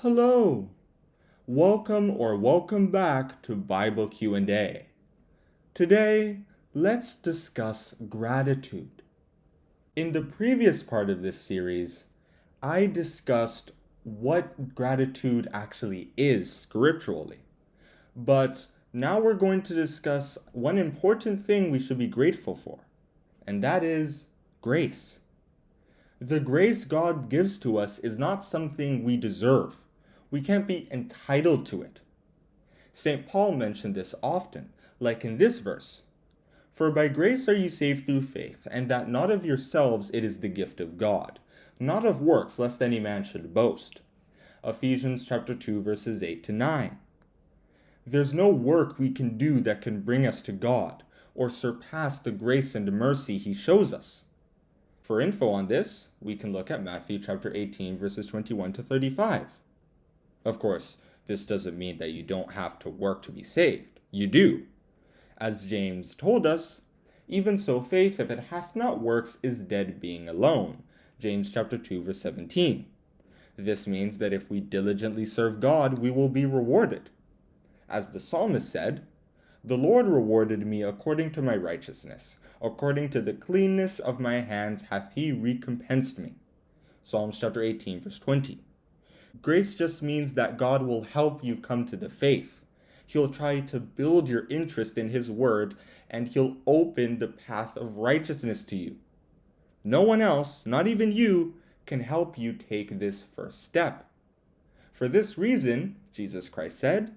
Hello. Welcome back to Bible Q&A. Today, let's discuss gratitude. In the previous part of this series, I discussed what gratitude actually is scripturally. But now we're going to discuss one important thing we should be grateful for, and that is grace. The grace God gives to us is not something we deserve. We can't be entitled to it. St. Paul mentioned this often, like in this verse. For by grace are ye saved through faith, and that not of yourselves, it is the gift of God, not of works, lest any man should boast. Ephesians chapter 2, verses 8 to 9. There's no work we can do that can bring us to God, or surpass the grace and mercy He shows us. For info on this, we can look at Matthew chapter 18, verses 21 to 35. Of course, this doesn't mean that you don't have to work to be saved. You do. As James told us, even so faith, if it hath not works, is dead being alone. James chapter 2, verse 17. This means that if we diligently serve God, we will be rewarded. As the psalmist said, the Lord rewarded me according to my righteousness. According to the cleanness of my hands hath he recompensed me. Psalms chapter 18, verse 20. Grace just means that God will help you come to the faith. He'll try to build your interest in His word, and He'll open the path of righteousness to you. No one else, not even you, can help you take this first step. For this reason, Jesus Christ said,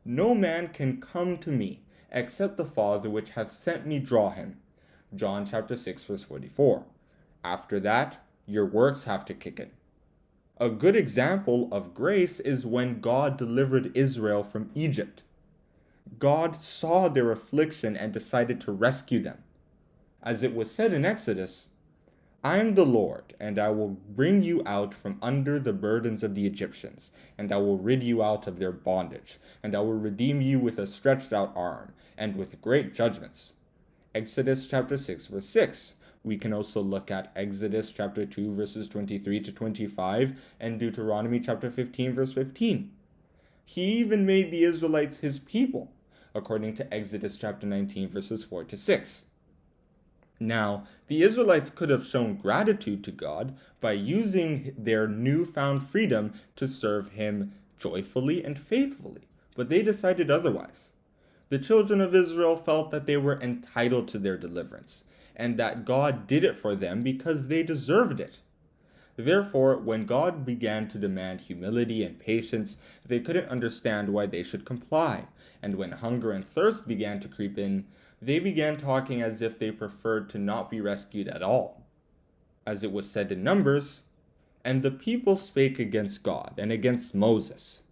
no man can come to me, except the Father which hath sent me draw him. John chapter 6, verse 44. After that, your works have to kick in. A good example of grace is when God delivered Israel from Egypt. God saw their affliction and decided to rescue them. As it was said in Exodus, I am the Lord, and I will bring you out from under the burdens of the Egyptians, and I will rid you out of their bondage, and I will redeem you with a stretched out arm, and with great judgments. Exodus chapter 6, verse 6. We can also look at Exodus chapter 2, verses 23 to 25, and Deuteronomy chapter 15, verse 15. He even made the Israelites His people, according to Exodus chapter 19, verses 4 to 6. Now, the Israelites could have shown gratitude to God by using their newfound freedom to serve Him joyfully and faithfully, but they decided otherwise. The children of Israel felt that they were entitled to their deliverance, and that God did it for them because they deserved it. Therefore, when God began to demand humility and patience, they couldn't understand why they should comply, and when hunger and thirst began to creep in, they began talking as if they preferred to not be rescued at all. As it was said in Numbers, and the people spake against God and against Moses.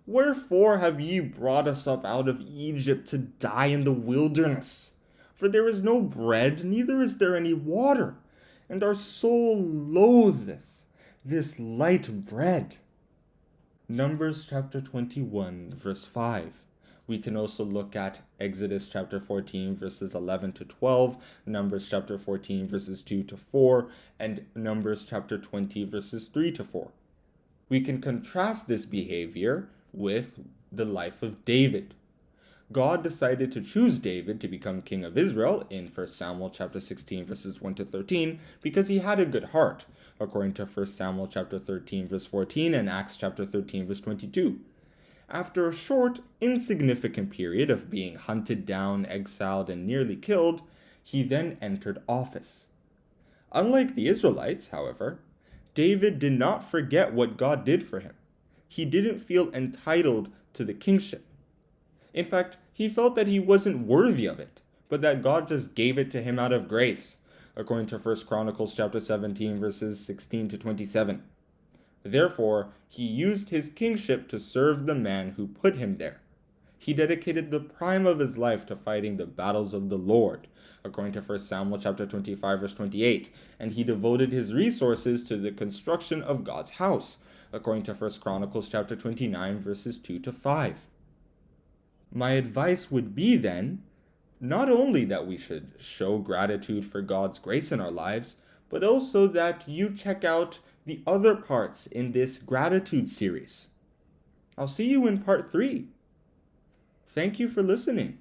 Wherefore have ye brought us up out of Egypt to die in the wilderness? For there is no bread, neither is there any water, and our soul loatheth this light bread. Numbers chapter 21, verse 5. We can also look at Exodus chapter 14, verses 11 to 12, Numbers chapter 14, verses 2 to 4, and Numbers chapter 20, verses 3 to 4. We can contrast this behavior with the life of David. God decided to choose David to become king of Israel in 1 Samuel chapter 16, verses 1 to 13, because he had a good heart, according to 1 Samuel chapter 13, verse 14, and Acts chapter 13, verse 22. After a short, insignificant period of being hunted down, exiled, and nearly killed, he then entered office. Unlike the Israelites, however, David did not forget what God did for him. He didn't feel entitled to the kingship. In fact, he felt that he wasn't worthy of it, but that God just gave it to him out of grace, according to 1 Chronicles chapter 17, verses 16 to 27. Therefore, he used his kingship to serve the man who put him there. He dedicated the prime of his life to fighting the battles of the Lord, according to 1 Samuel chapter 25, verse 28, and he devoted his resources to the construction of God's house, according to 1 Chronicles chapter 29, verses 2 to 5. My advice would be then, not only that we should show gratitude for God's grace in our lives, but also that you check out the other parts in this gratitude series. I'll see you in part 3. Thank you for listening.